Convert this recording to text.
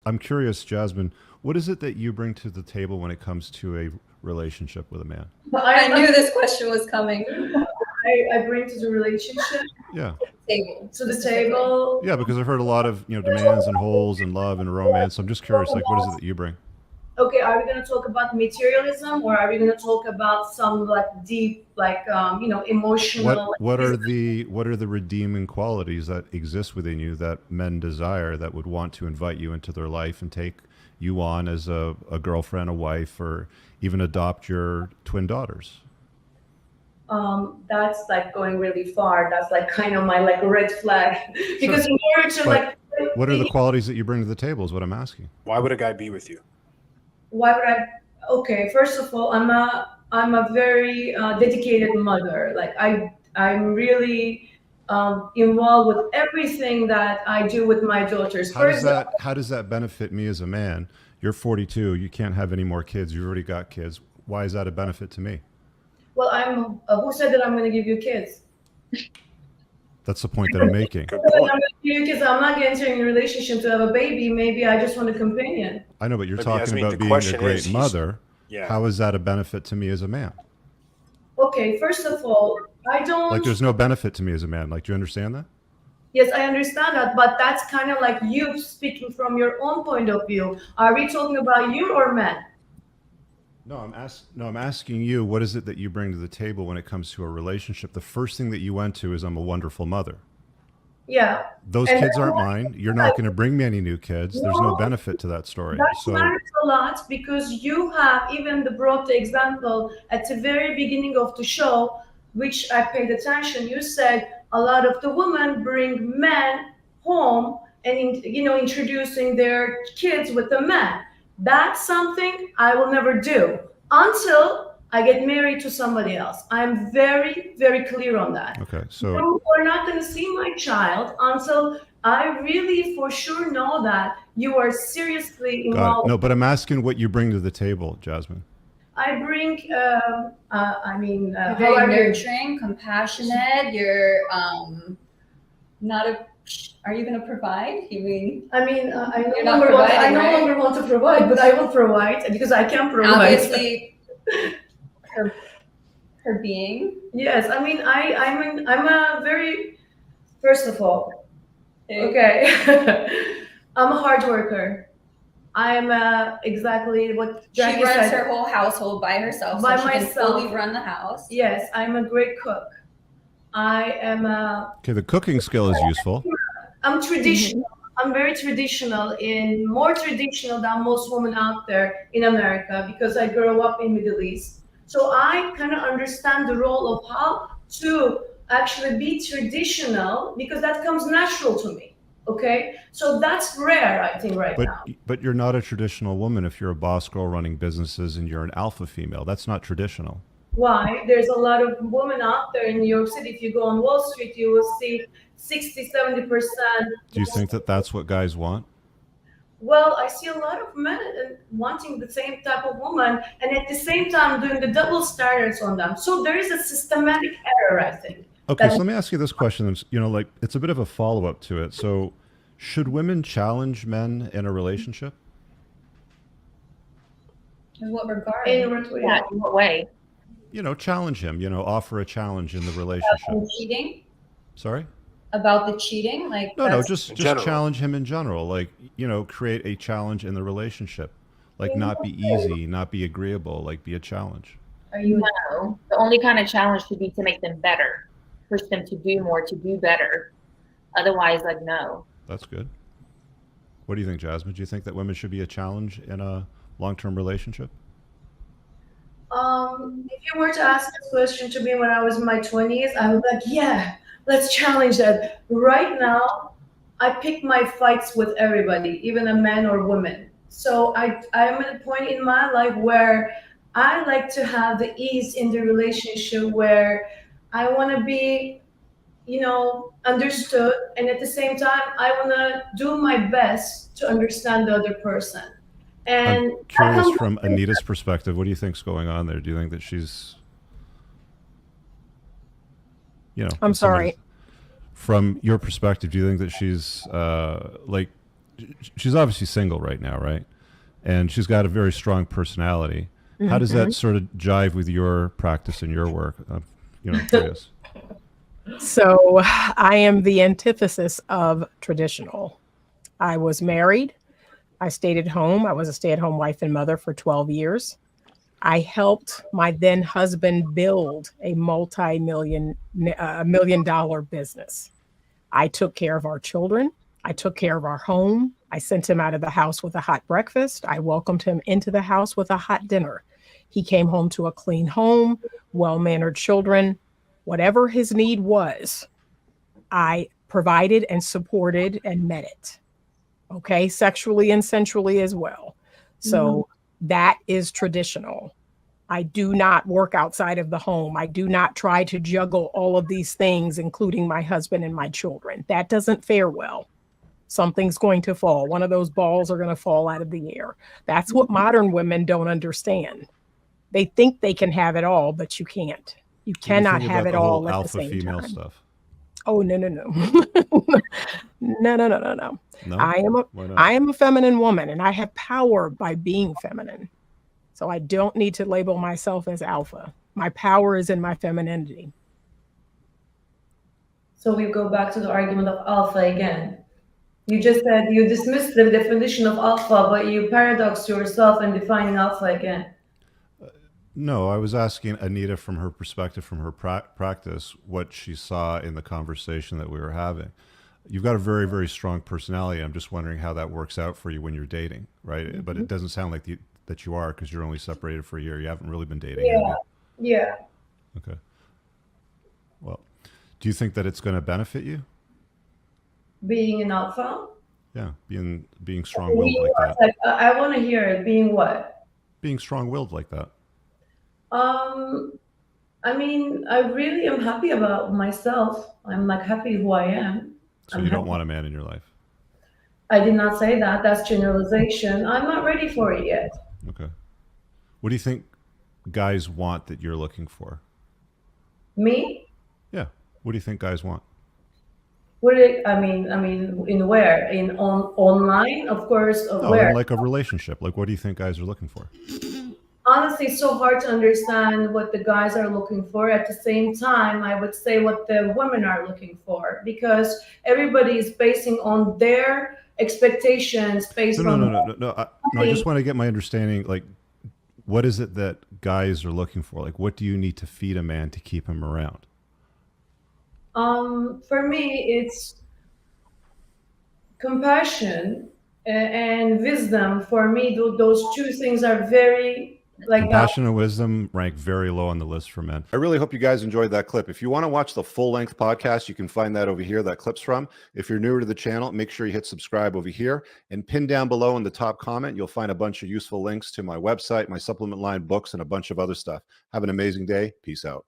I'm curious, Jasmine, what is it that you bring to the table when it comes to a relationship with a man? I knew this question was coming. I bring to the relationship Yeah. Table. to the table. Yeah, because I've heard a lot of, demands and holes and love and romance. So I'm just curious, like, what is it that you bring? Okay, are we going to talk about materialism, or are we going to talk about some like deep, like emotional? What are the redeeming qualities that exist within you that men desire, that would want to invite you into their life and take you on as a girlfriend, a wife, or even adopt your twin daughters? That's like going really far. That's like kind of my like red flag because in order to But like, what are the qualities that you bring to the table is what I'm asking. Why would a guy be with you? why would I? Okay, first of all, I'm a very dedicated mother. Like I'm really involved with everything that I do with my daughters. How does that benefit me as a man? You're 42. You can't have any more kids. You've already got kids. Why is that a benefit to me? Well, I'm who said that I'm going to give you kids? That's the point that I'm making. Good I'm point. going to give you kids. I'm not entering a relationship to have a baby. Maybe I just want a companion. I know, but you're But talking Yasmin, about the being a question great is, mother. Yeah. How is that a benefit to me as a man? Okay, first of all, I don't. Like, there's no benefit to me as a man. Like, do you understand that? Yes, I understand that, but that's kind of like you speaking from your own point of view. Are we talking about you or men? No, I'm asking you, what is it that you bring to the table when it comes to a relationship? The first thing that you went to is, I'm a wonderful mother. Yeah. Those And kids aren't mine. You're not going to bring me any new kids. There's no benefit to that story. that So matters a lot because you have even brought the example at the very beginning of the show, which I paid attention. You said a lot of the women bring men home and introducing their kids with the men. That's something I will never do until I get married to somebody else. I'm very, very clear on that. okay, so You are not going to see my child until I really for sure know that you are seriously got it. involved. No, but I'm asking what you bring to the table, Jasmine. I bring, You're how are very you? nurturing, compassionate. You're not a. Are you going to provide? You mean I mean, I You're no not longer want, I providing, no right? longer want to provide, but I will provide because I can provide. obviously her being? Yes, I mean, I'm a very, first of all, okay, I'm a hard worker. I'm exactly what She Jackie runs said. her whole household by herself, By so she can myself. fully run the house. Yes, I'm a great cook. I am a Okay, the cooking skill is useful. I'm traditional. I'm very traditional, more traditional than most women out there in America because I grew up in Middle East. So I kind of understand the role of how to actually be traditional because that comes natural to me. Okay, so that's rare, I think, right But now. but you're not a traditional woman if you're a boss girl running businesses and you're an alpha female. That's not traditional. Why? There's a lot of women out there in New York City. If you go on Wall Street, you will see 60, 70%. Do you think that that's what guys want? Well, I see a lot of men wanting the same type of woman and at the same time doing the double standards on them. So there is a systematic error, I think. Okay, so let me ask you this question. Like, it's a bit of a follow-up to it. So should women challenge men in a relationship? In what regard? In what way? Challenge him, offer a challenge in the relationship. Cheating? Sorry? About the cheating? Like No, that's, just general. challenge him in general. Like, create a challenge in the relationship. Like, not be easy, not be agreeable, like be a challenge. Are you No. The only kind of challenge should be to make them better, push them to do more, to do better. Otherwise, like, no. That's good. What do you think, Jasmine? Do you think that women should be a challenge in a long-term relationship? If you were to ask this question to me when I was in my 20s, I would be like, yeah, let's challenge that. Right now, I pick my fights with everybody, even a man or woman. So I'm at a point in my life where I like to have the ease in the relationship where I want to be, understood. And at the same time, I want to do my best to understand the other person. And I'm curious from Anita's perspective, what do you think's going on there? Do you think that she's, I'm sorry. From your perspective, do you think that she's like she's obviously single right now, right? And she's got a very strong personality. How does that sort of jive with your practice and your work? I'm curious. So I am the antithesis of traditional. I was married. I stayed at home. I was a stay-at-home wife and mother for 12 years. I helped my then husband build a $multi-million dollar business. I took care of our children. I took care of our home. I sent him out of the house with a hot breakfast. I welcomed him into the house with a hot dinner. He came home to a clean home, well-mannered children. Whatever his need was, I provided and supported and met it. Okay, sexually and sensually as well. So that is traditional. I do not work outside of the home. I do not try to juggle all of these things, including my husband and my children. That doesn't fare well. Something's going to fall. One of those balls are going to fall out of the air. That's what modern women don't understand. They think they can have it all, but you can't. You What do you cannot think have about it the whole all at the alpha same female time. stuff? Oh, no. No. No, I why not? am a feminine woman, and I have power by being feminine. So I don't need to label myself as alpha. My power is in my femininity. So we go back to the argument of alpha again. You just said you dismissed the definition of alpha, but you paradox yourself in defining alpha again. No, I was asking Anita from her perspective, from her practice, what she saw in the conversation that we were having. You've got a very, very strong personality. I'm just wondering how that works out for you when you're dating, right? But it doesn't sound like that you are, because you're only separated for a year. You haven't really been dating, have Yeah, you? yeah. Okay. Well, do you think that it's going to benefit you? Being an alpha? Yeah, being strong-willed like that. Like, I want to hear it. Being what? Being strong-willed like that. I mean, I really am happy about myself. I'm like happy who I am. So I'm you don't happy. want a man in your life. I did not say that. That's generalization. I'm not ready for it yet. Okay. What do you think guys want that you're looking for? Me? Yeah. What do you think guys want? I mean, in where? Online, of course. No, Where? in like a relationship. Like, what do you think guys are looking for? Honestly, it's so hard to understand what the guys are looking for. At the same time, I would say what the women are looking for, because everybody is basing on their expectations based No. on. No, I just want to get my understanding. Like, what is it that guys are looking for? Like, what do you need to feed a man to keep him around? For me, it's compassion and wisdom. For me, those two things are very like that. Compassion and wisdom rank very low on the list for men. I really hope you guys enjoyed that clip. If you want to watch the full-length podcast, you can find that over here, that clip's from. If you're newer to the channel, make sure you hit subscribe over here, and pin down below in the top comment, you'll find a bunch of useful links to my website, my supplement line, books, and a bunch of other stuff. Have an amazing day. Peace out.